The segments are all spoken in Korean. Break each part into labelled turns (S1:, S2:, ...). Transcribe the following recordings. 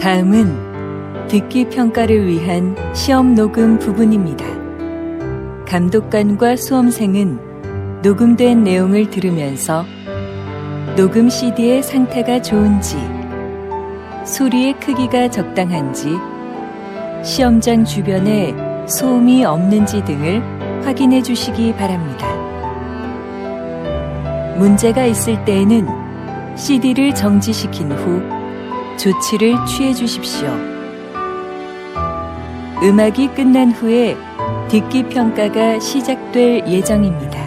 S1: 다음은 듣기 평가를 위한 시험 녹음 부분입니다. 감독관과 수험생은 녹음된 내용을 들으면서 녹음 CD의 상태가 좋은지, 소리의 크기가 적당한지, 시험장 주변에 소음이 없는지 등을 확인해 주시기 바랍니다. 문제가 있을 때에는 CD를 정지시킨 후 조치를 취해 주십시오. 음악이 끝난 후에 듣기 평가가 시작될 예정입니다.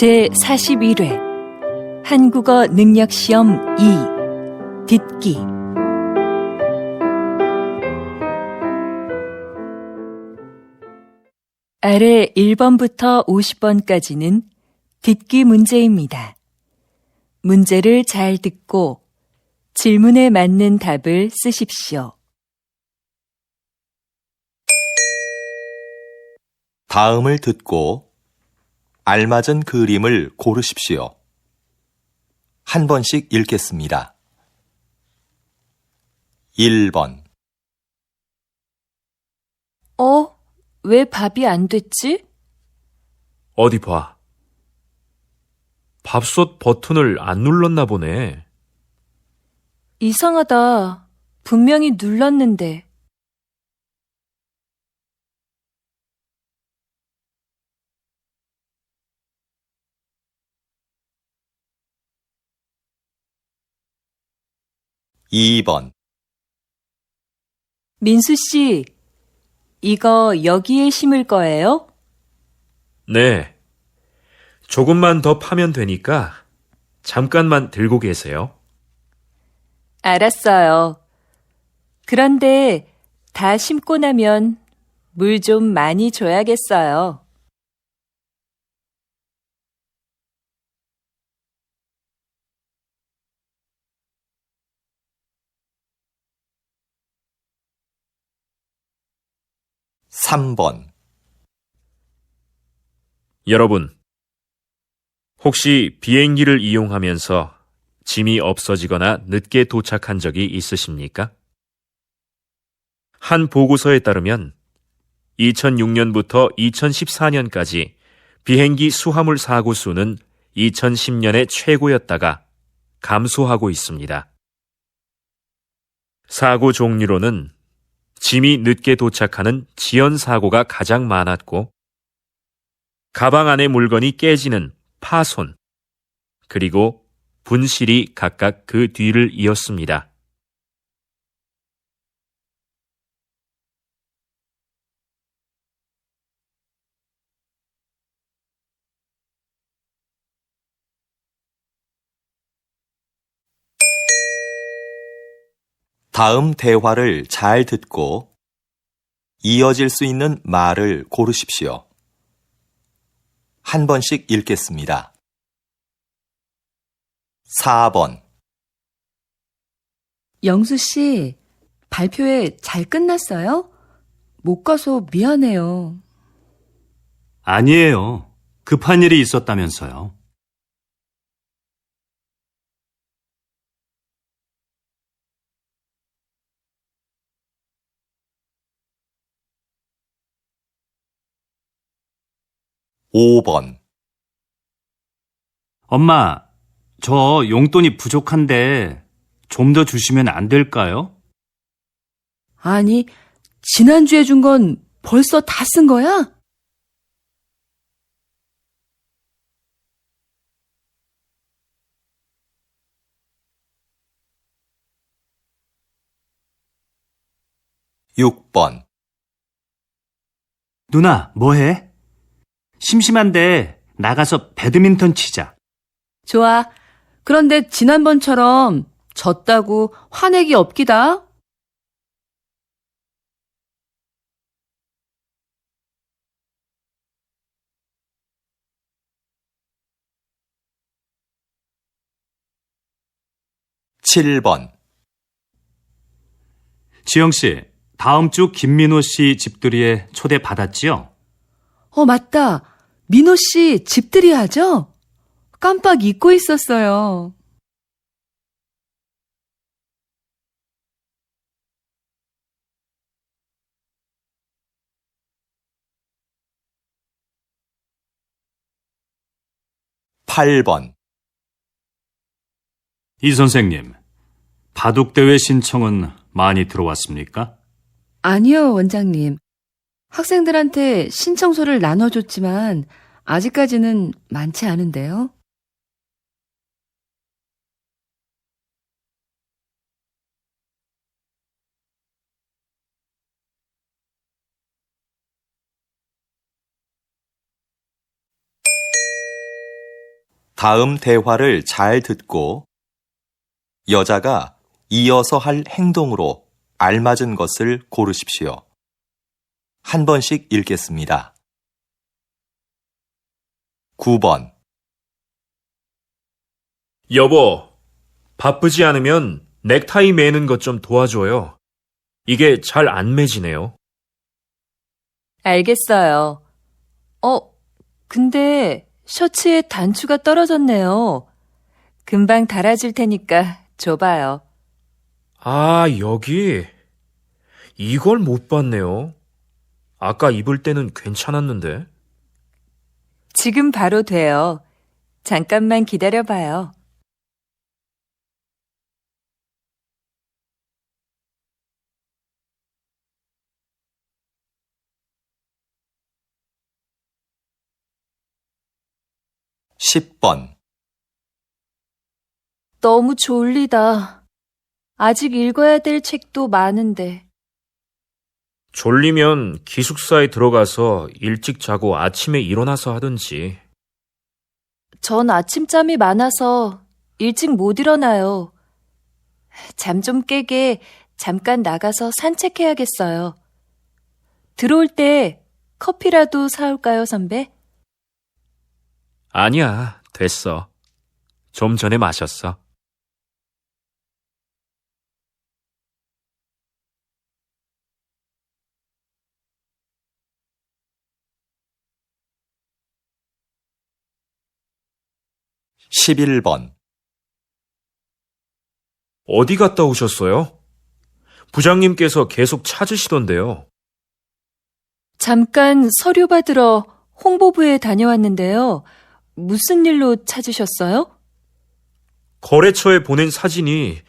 S1: 제41회 한국어 능력시험 2 듣기 아래 1번부터 50번까지는 듣기 문제입니다. 문제를 잘 듣고 질문에 맞는 답을 쓰십시오.
S2: 다음을 듣고 알맞은 그림을 고르십시오. 한 번씩 읽겠습니다. 1번.
S1: 왜 밥이 안 됐지?
S3: 어디 봐. 밥솥 버튼을 안 눌렀나 보네.
S1: 이상하다. 분명히 눌렀는데.
S2: 2번.
S1: 민수 씨, 이거 여기에 심을 거예요?
S3: 네. 조금만 더 파면 되니까 잠깐만 들고 계세요.
S1: 알았어요. 그런데 다 심고 나면 물 좀 많이 줘야겠어요.
S2: 3번.
S3: 여러분, 혹시 비행기를 이용하면서 짐이 없어지거나 늦게 도착한 적이 있으십니까? 한 보고서에 따르면 2006년부터 2014년까지 비행기 수화물 사고 수는 2010년에 최고였다가 감소하고 있습니다. 사고 종류로는 짐이 늦게 도착하는 지연 사고가 가장 많았고, 가방 안의 물건이 깨지는 파손, 그리고 분실이 각각 그 뒤를 이었습니다.
S2: 다음 대화를 잘 듣고 이어질 수 있는 말을 고르십시오. 한 번씩 읽겠습니다. 4번.
S4: 영수 씨, 발표회 잘 끝났어요? 못 가서 미안해요.
S5: 아니에요. 급한 일이 있었다면서요.
S2: 5번.
S5: 엄마, 저 용돈이 부족한데 좀 더 주시면 안 될까요?
S4: 아니, 지난주에 준 건 벌써 다 쓴 거야?
S2: 육 번
S5: 누나, 뭐해? 심심한데 나가서 배드민턴 치자.
S4: 좋아. 그런데 지난번처럼 졌다고 화내기 없기다.
S2: 칠 번
S5: 지영 씨, 다음 주 김민호 씨 집들이에 초대 받았지요?
S4: 맞다. 민호 씨 집들이 하죠? 깜빡 잊고 있었어요.
S2: 팔 번
S5: 이 선생님, 바둑대회 신청은 많이 들어왔습니까?
S4: 아니요, 원장님. 학생들한테 신청서를 나눠줬지만 아직까지는 많지 않은데요.
S2: 다음 대화를 잘 듣고 여자가 이어서 할 행동으로 알맞은 것을 고르십시오. 한 번씩 읽겠습니다. 9번
S3: 여보, 바쁘지 않으면 넥타이 매는 것 좀 도와줘요. 이게 잘 안 매지네요.
S1: 알겠어요. 근데 셔츠에 단추가 떨어졌네요. 금방 달아줄 테니까 줘봐요.
S3: 아, 여기. 이걸 못 봤네요. 아까 입을 때는 괜찮았는데.
S1: 지금 바로 돼요. 잠깐만 기다려봐요.
S2: 십 번
S1: 너무 졸리다. 아직 읽어야 될 책도 많은데.
S3: 졸리면 기숙사에 들어가서 일찍 자고 아침에 일어나서 하든지.
S1: 전 아침잠이 많아서 일찍 못 일어나요. 잠 좀 깨게 잠깐 나가서 산책해야겠어요. 들어올 때 커피라도 사올까요, 선배?
S3: 아니야, 됐어. 좀 전에 마셨어.
S2: 십일 번
S3: 어디 갔다 오셨어요? 부장님께서 계속 찾으시던데요.
S1: 잠깐 서류 받으러 홍보부에 다녀왔는데요. 무슨 일로 찾으셨어요?
S3: 거래처에 보낸 사진이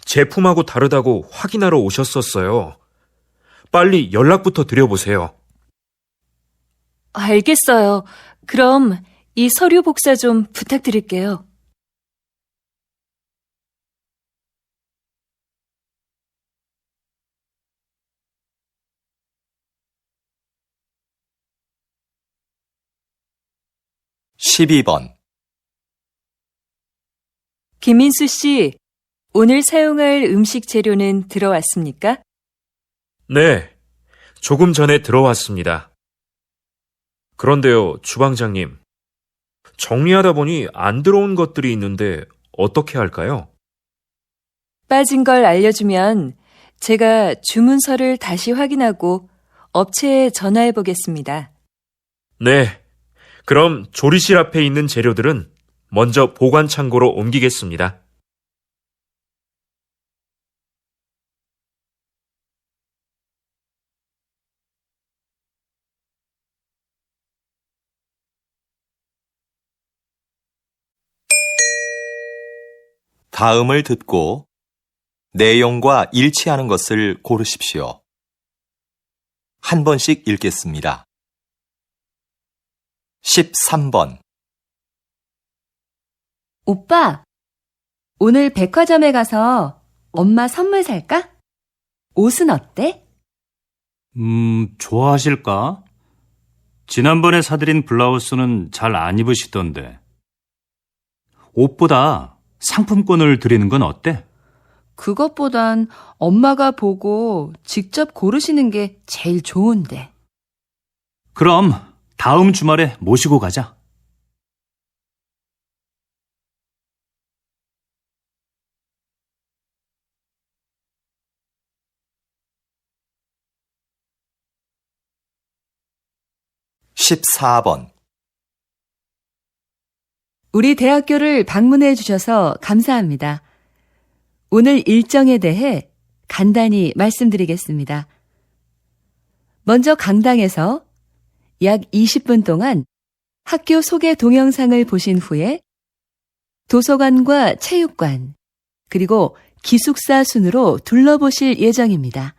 S3: 제품하고 다르다고 확인하러 오셨었어요. 빨리 연락부터 드려보세요.
S1: 알겠어요. 그럼 이 서류 복사 좀 부탁드릴게요.
S2: 십이 번
S1: 김민수 씨, 오늘 사용할 음식 재료는 들어왔습니까?
S3: 네, 조금 전에 들어왔습니다. 그런데요, 주방장님. 정리하다 보니 안 들어온 것들이 있는데 어떻게 할까요?
S1: 빠진 걸 알려주면 제가 주문서를 다시 확인하고 업체에 전화해 보겠습니다.
S3: 네, 그럼 조리실 앞에 있는 재료들은 먼저 보관 창고로 옮기겠습니다.
S2: 다음을 듣고 내용과 일치하는 것을 고르십시오. 한 번씩 읽겠습니다. 13번.
S4: 오빠, 오늘 백화점에 가서 엄마 선물 살까? 옷은 어때?
S5: 좋아하실까? 지난번에 사드린 블라우스는 잘 안 입으시던데. 옷보다 상품권을 드리는 건 어때?
S4: 그것보단 엄마가 보고 직접 고르시는 게 제일 좋은데.
S5: 그럼 다음 주말에 모시고 가자.
S2: 십사 번.
S4: 우리 대학교를 방문해 주셔서 감사합니다. 오늘 일정에 대해 간단히 말씀드리겠습니다. 먼저 강당에서 약 20분 동안 학교 소개 동영상을 보신 후에 도서관과 체육관, 그리고 기숙사 순으로 둘러보실 예정입니다.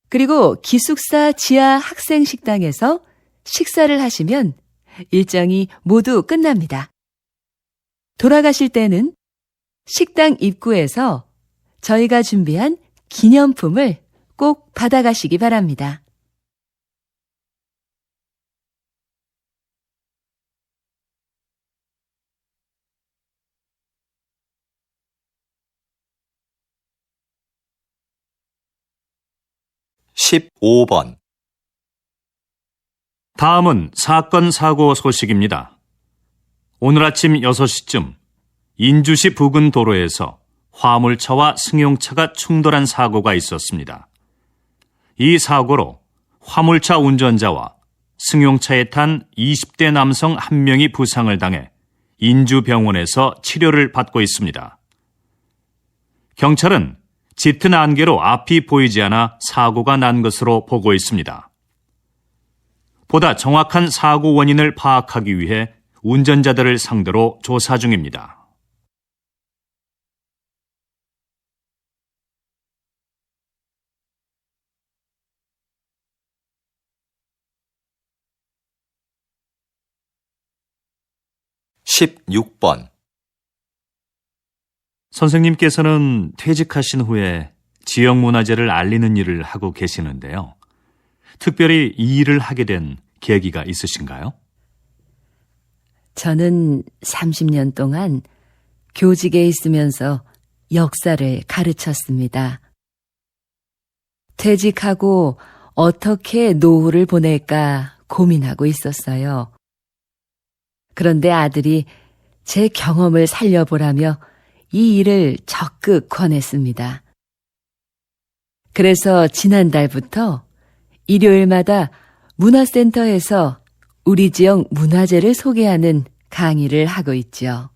S4: 그리고 기숙사 지하 학생 식당에서 식사를 하시면 일정이 모두 끝납니다. 돌아가실 때는 식당 입구에서 저희가 준비한 기념품을 꼭 받아가시기 바랍니다.
S2: 십오 번.
S5: 다음은 사건 사고 소식입니다. 오늘 아침 6시쯤 인주시 부근 도로에서 화물차와 승용차가 충돌한 사고가 있었습니다. 이 사고로 화물차 운전자와 승용차에 탄 20대 남성 1명이 부상을 당해 인주병원에서 치료를 받고 있습니다. 경찰은 짙은 안개로 앞이 보이지 않아 사고가 난 것으로 보고 있습니다. 보다 정확한 사고 원인을 파악하기 위해 운전자들을 상대로 조사 중입니다.
S2: 십육 번.
S5: 선생님께서는 퇴직하신 후에 지역문화재를 알리는 일을 하고 계시는데요. 특별히 이 일을 하게 된 계기가 있으신가요?
S4: 저는 30년 동안 교직에 있으면서 역사를 가르쳤습니다. 퇴직하고 어떻게 노후를 보낼까 고민하고 있었어요. 그런데 아들이 제 경험을 살려보라며 이 일을 적극 권했습니다. 그래서 지난달부터 일요일마다 문화센터에서 우리 지역 문화재를 소개하는 강의를 하고 있죠.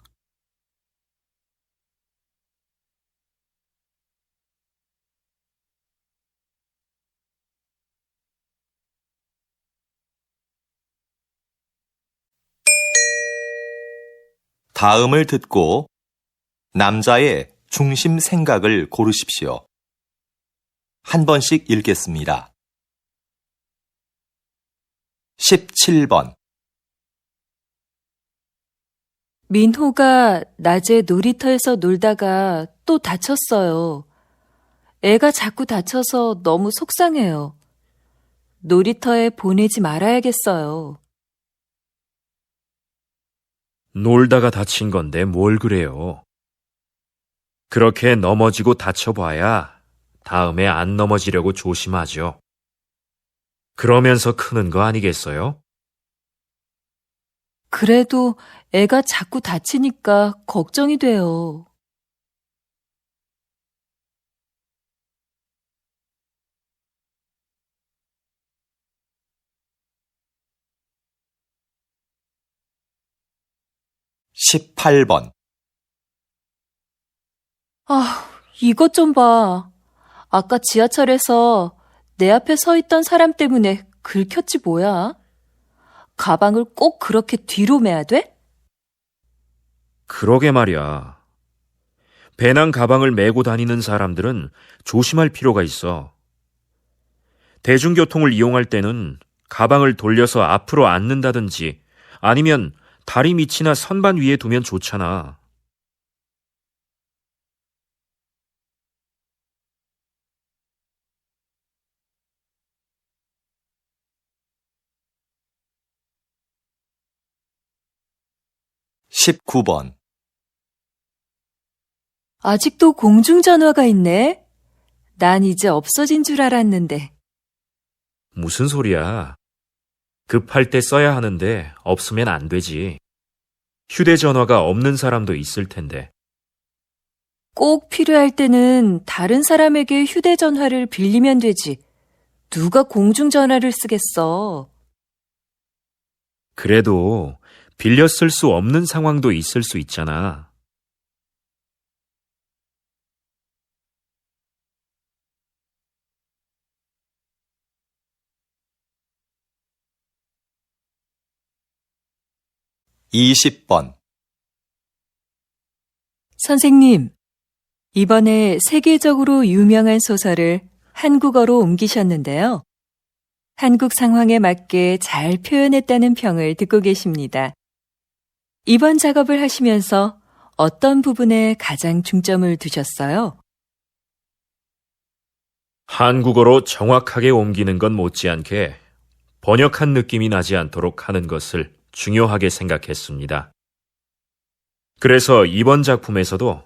S2: 다음을 듣고 남자의 중심 생각을 고르십시오. 한 번씩 읽겠습니다. 17번.
S1: 민호가 낮에 놀이터에서 놀다가 또 다쳤어요. 애가 자꾸 다쳐서 너무 속상해요. 놀이터에 보내지 말아야겠어요.
S3: 놀다가 다친 건데 뭘 그래요. 그렇게 넘어지고 다쳐봐야 다음에 안 넘어지려고 조심하죠. 그러면서 크는 거 아니겠어요?
S1: 그래도 애가 자꾸 다치니까 걱정이 돼요.
S2: 십팔 번.
S1: 이것 좀 봐. 아까 지하철에서 내 앞에 서 있던 사람 때문에 긁혔지 뭐야? 가방을 꼭 그렇게 뒤로 매야 돼?
S3: 그러게 말이야. 배낭 가방을 메고 다니는 사람들은 조심할 필요가 있어. 대중교통을 이용할 때는 가방을 돌려서 앞으로 앉는다든지 아니면 다리 밑이나 선반 위에 두면 좋잖아.
S2: 십구 번
S1: 아직도 공중전화가 있네. 난 이제 없어진 줄 알았는데.
S3: 무슨 소리야? 급할 때 써야 하는데 없으면 안 되지. 휴대전화가 없는 사람도 있을 텐데.
S1: 꼭 필요할 때는 다른 사람에게 휴대전화를 빌리면 되지. 누가 공중전화를 쓰겠어.
S3: 그래도 빌려 쓸 수 없는 상황도 있을 수 있잖아.
S2: 이십 번
S1: 선생님, 이번에 세계적으로 유명한 소설을 한국어로 옮기셨는데요. 한국 상황에 맞게 잘 표현했다는 평을 듣고 계십니다. 이번 작업을 하시면서 어떤 부분에 가장 중점을 두셨어요?
S3: 한국어로 정확하게 옮기는 건 못지않게 번역한 느낌이 나지 않도록 하는 것을 중요하게 생각했습니다. 그래서 이번 작품에서도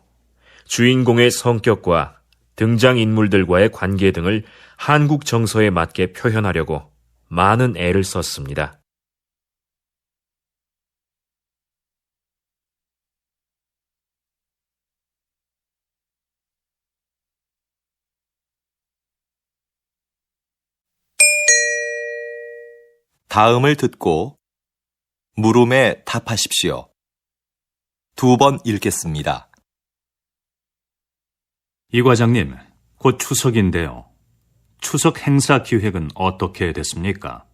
S3: 주인공의 성격과 등장인물들과의 관계 등을 한국 정서에 맞게 표현하려고 많은 애를 썼습니다.
S2: 다음을 듣고 물음에 답하십시오. 두 번 읽겠습니다.
S5: 이 과장님, 곧 추석인데요. 추석 행사 기획은 어떻게 됐습니까?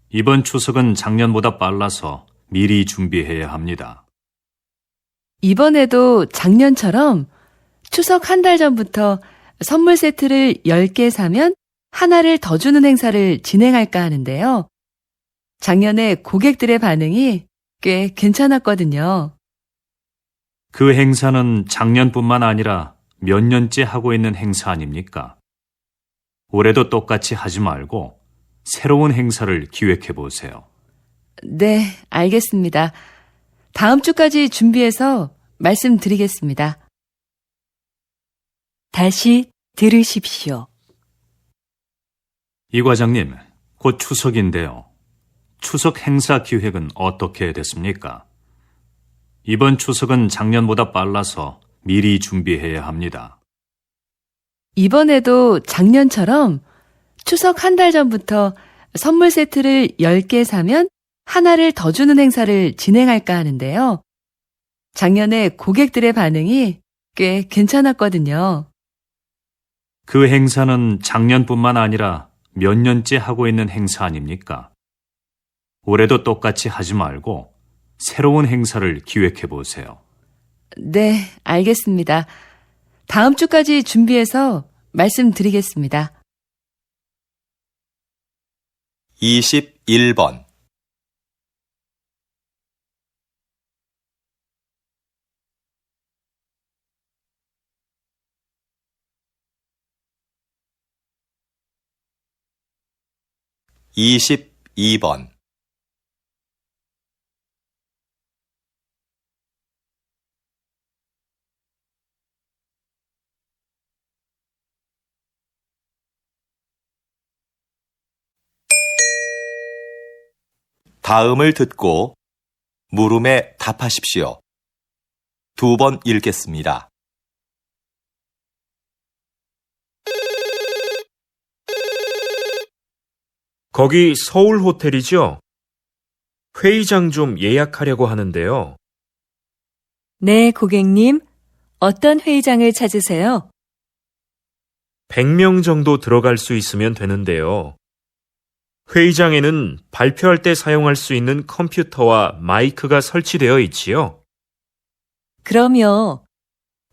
S5: 이번 추석은 작년보다 빨라서 미리 준비해야 합니다.
S4: 이번에도 작년처럼 추석 한 달 전부터 선물 세트를 10개 사면 하나를 더 주는 행사를 진행할까 하는데요. 작년에 고객들의 반응이 꽤 괜찮았거든요.
S5: 그 행사는 작년뿐만 아니라 몇 년째 하고 있는 행사 아닙니까? 올해도 똑같이 하지 말고 새로운 행사를 기획해 보세요.
S4: 네, 알겠습니다. 다음 주까지 준비해서 말씀드리겠습니다.
S1: 다시 들으십시오.
S5: 이 과장님, 곧 추석인데요. 추석 행사 기획은 어떻게 됐습니까? 이번 추석은 작년보다 빨라서 미리 준비해야 합니다.
S4: 이번에도 작년처럼 추석 한 달 전부터 선물 세트를 10개 사면 하나를 더 주는 행사를 진행할까 하는데요. 작년에 고객들의 반응이 꽤 괜찮았거든요.
S5: 그 행사는 작년뿐만 아니라 몇 년째 하고 있는 행사 아닙니까? 올해도 똑같이 하지 말고 새로운 행사를 기획해 보세요.
S4: 네, 알겠습니다. 다음 주까지 준비해서 말씀드리겠습니다.
S2: 21번 이십이 번 다음을 듣고 물음에 답하십시오. 두 번 읽겠습니다.
S3: 거기 서울 호텔이죠? 회의장 좀 예약하려고 하는데요.
S1: 네, 고객님. 어떤 회의장을 찾으세요?
S3: 100명 정도 들어갈 수 있으면 되는데요. 회의장에는 발표할 때 사용할 수 있는 컴퓨터와 마이크가 설치되어 있지요.
S1: 그럼요.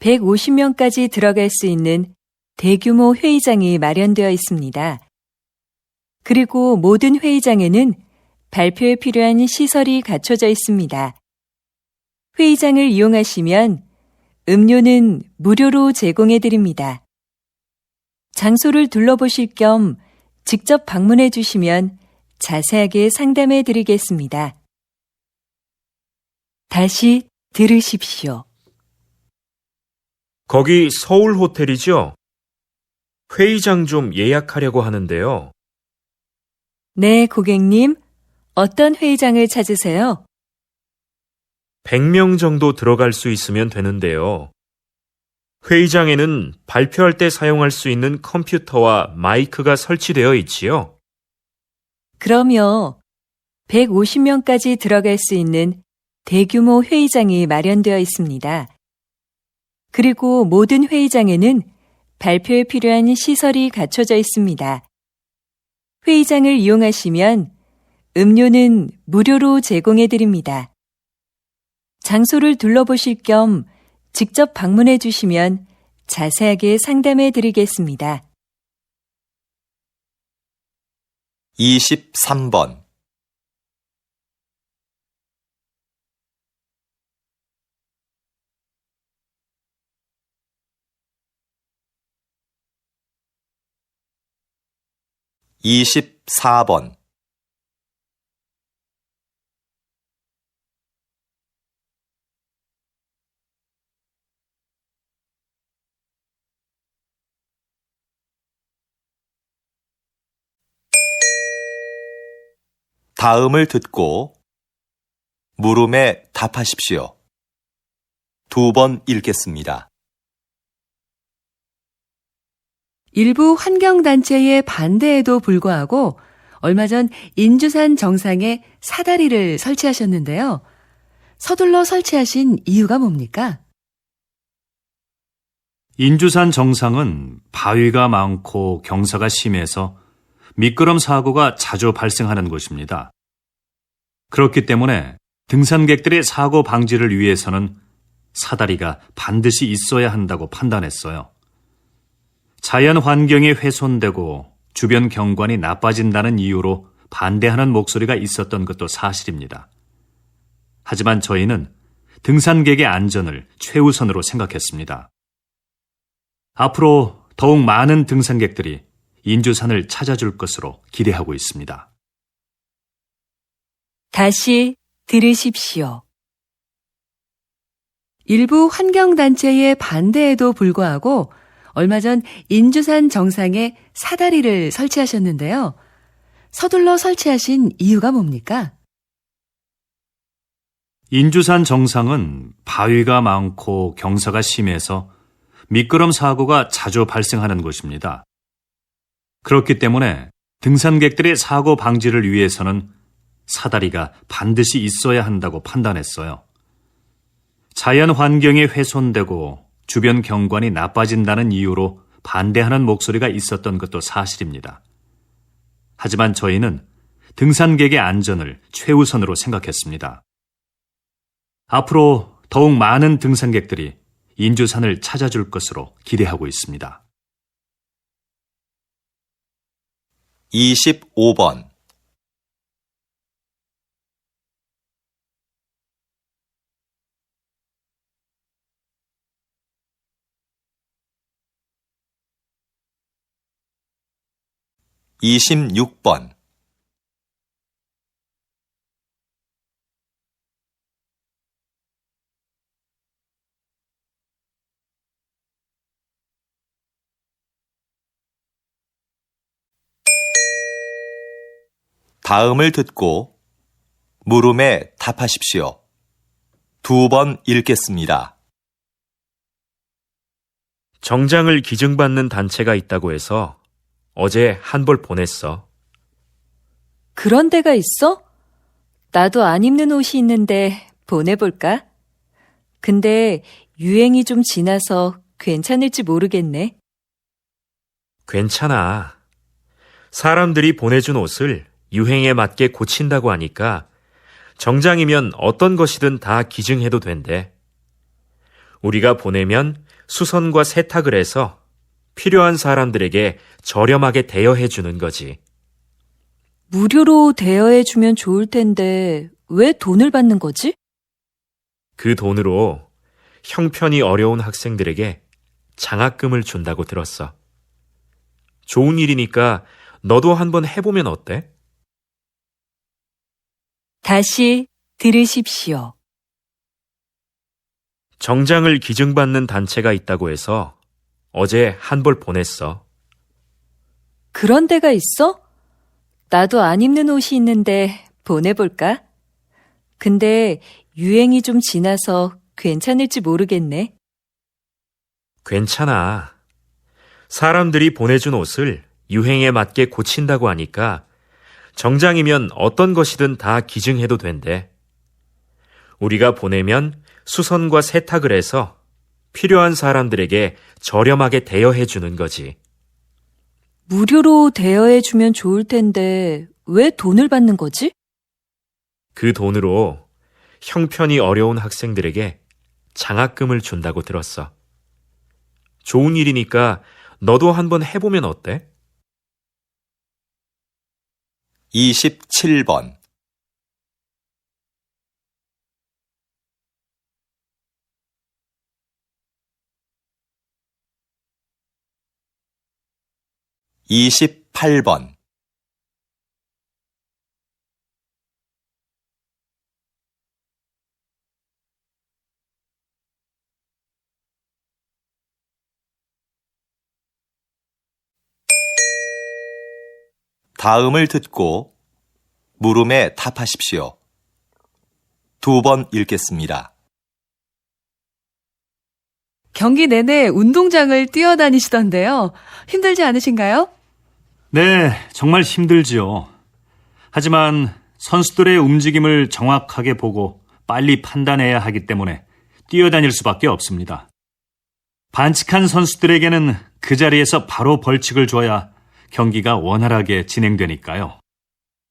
S1: 150명까지 들어갈 수 있는 대규모 회의장이 마련되어 있습니다. 그리고 모든 회의장에는 발표에 필요한 시설이 갖춰져 있습니다. 회의장을 이용하시면 음료는 무료로 제공해 드립니다. 장소를 둘러보실 겸 직접 방문해 주시면 자세하게 상담해 드리겠습니다. 다시 들으십시오.
S3: 거기 서울 호텔이죠? 회의장 좀 예약하려고 하는데요.
S1: 네, 고객님. 어떤 회의장을 찾으세요?
S3: 100명 정도 들어갈 수 있으면 되는데요. 회의장에는 발표할 때 사용할 수 있는 컴퓨터와 마이크가 설치되어 있지요.
S1: 그럼요. 150명까지 들어갈 수 있는 대규모 회의장이 마련되어 있습니다. 그리고 모든 회의장에는 발표에 필요한 시설이 갖춰져 있습니다. 회의장을 이용하시면 음료는 무료로 제공해 드립니다. 장소를 둘러보실 겸 직접 방문해 주시면 자세하게 상담해 드리겠습니다.
S2: 23번 24번 다음을 듣고 물음에 답하십시오. 2번 읽겠습니다.
S4: 일부 환경단체의 반대에도 불구하고 얼마 전 인주산 정상에 사다리를 설치하셨는데요. 서둘러 설치하신 이유가 뭡니까?
S5: 인주산 정상은 바위가 많고 경사가 심해서 미끄럼 사고가 자주 발생하는 곳입니다. 그렇기 때문에 등산객들의 사고 방지를 위해서는 사다리가 반드시 있어야 한다고 판단했어요. 자연 환경이 훼손되고 주변 경관이 나빠진다는 이유로 반대하는 목소리가 있었던 것도 사실입니다. 하지만 저희는 등산객의 안전을 최우선으로 생각했습니다. 앞으로 더욱 많은 등산객들이 인주산을 찾아줄 것으로 기대하고 있습니다.
S1: 다시 들으십시오.
S4: 일부 환경단체의 반대에도 불구하고 얼마 전 인주산 정상에 사다리를 설치하셨는데요. 서둘러 설치하신 이유가 뭡니까?
S5: 인주산 정상은 바위가 많고 경사가 심해서 미끄럼 사고가 자주 발생하는 곳입니다. 그렇기 때문에 등산객들의 사고 방지를 위해서는 사다리가 반드시 있어야 한다고 판단했어요. 자연 환경이 훼손되고 주변 경관이 나빠진다는 이유로 반대하는 목소리가 있었던 것도 사실입니다. 하지만 저희는 등산객의 안전을 최우선으로 생각했습니다. 앞으로 더욱 많은 등산객들이 인주산을 찾아줄 것으로 기대하고 있습니다.
S2: 25번 26번 다음을 듣고 물음에 답하십시오. 2번 읽겠습니다.
S3: 정장을 기증받는 단체가 있다고 해서 어제 한 벌 보냈어.
S1: 그런 데가 있어? 나도 안 입는 옷이 있는데 보내볼까? 근데 유행이 좀 지나서 괜찮을지 모르겠네.
S3: 괜찮아. 사람들이 보내준 옷을 유행에 맞게 고친다고 하니까 정장이면 어떤 것이든 다 기증해도 된대. 우리가 보내면 수선과 세탁을 해서 필요한 사람들에게 저렴하게 대여해 주는 거지.
S1: 무료로 대여해주면 좋을 텐데 왜 돈을 받는 거지?
S3: 그 돈으로 형편이 어려운 학생들에게 장학금을 준다고 들었어. 좋은 일이니까 너도 한번 해보면 어때?
S1: 다시 들으십시오.
S3: 정장을 기증받는 단체가 있다고 해서 어제 한 벌 보냈어.
S1: 그런 데가 있어? 나도 안 입는 옷이 있는데 보내볼까? 근데 유행이 좀 지나서 괜찮을지 모르겠네.
S3: 괜찮아. 사람들이 보내준 옷을 유행에 맞게 고친다고 하니까 정장이면 어떤 것이든 다 기증해도 된대. 우리가 보내면 수선과 세탁을 해서 필요한 사람들에게 저렴하게 대여해 주는 거지.
S1: 무료로 대여해주면 좋을 텐데 왜 돈을 받는 거지?
S3: 그 돈으로 형편이 어려운 학생들에게 장학금을 준다고 들었어. 좋은 일이니까 너도 한번 해보면 어때?
S2: 27번. 28번. 다음을 듣고 물음에 답하십시오. 2번 읽겠습니다.
S4: 경기 내내 운동장을 뛰어다니시던데요. 힘들지 않으신가요?
S5: 네, 정말 힘들지요. 하지만 선수들의 움직임을 정확하게 보고 빨리 판단해야 하기 때문에 뛰어다닐 수밖에 없습니다. 반칙한 선수들에게는 그 자리에서 바로 벌칙을 줘야 경기가 원활하게 진행되니까요.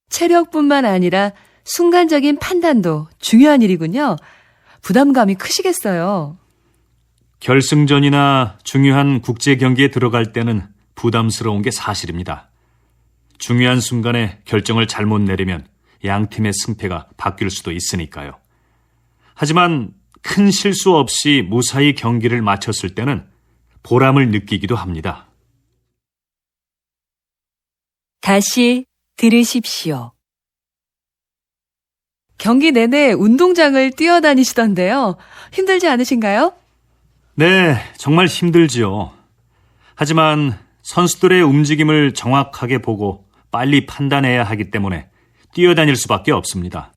S4: 체력뿐만 아니라 순간적인 판단도 중요한 일이군요. 부담감이 크시겠어요.
S5: 결승전이나 중요한 국제 경기에 들어갈 때는 부담스러운 게 사실입니다. 중요한 순간에 결정을 잘못 내리면 양 팀의 승패가 바뀔 수도 있으니까요. 하지만 큰 실수 없이 무사히 경기를 마쳤을 때는 보람을 느끼기도 합니다.
S1: 다시 들으십시오.
S4: 경기 내내 운동장을 뛰어다니시던데요. 힘들지 않으신가요?
S5: 네, 정말 힘들지요. 하지만 선수들의 움직임을 정확하게 보고 빨리 판단해야 하기 때문에 뛰어다닐 수밖에 없습니다.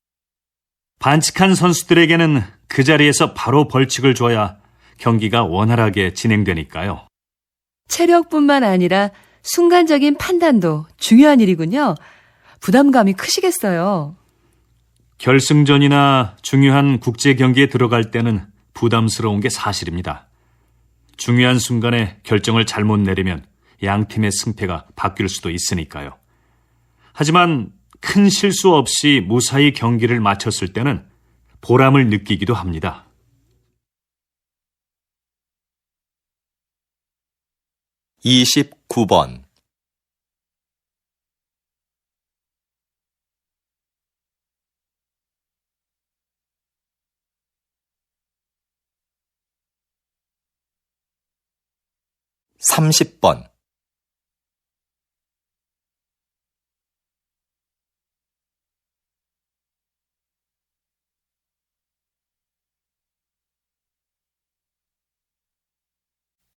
S5: 반칙한 선수들에게는 그 자리에서 바로 벌칙을 줘야 경기가 원활하게 진행되니까요.
S4: 체력뿐만 아니라 순간적인 판단도 중요한 일이군요. 부담감이 크시겠어요.
S5: 결승전이나 중요한 국제 경기에 들어갈 때는 부담스러운 게 사실입니다. 중요한 순간에 결정을 잘못 내리면 양 팀의 승패가 바뀔 수도 있으니까요. 하지만 큰 실수 없이 무사히 경기를 마쳤을 때는 보람을 느끼기도 합니다.
S2: 29번. 30번.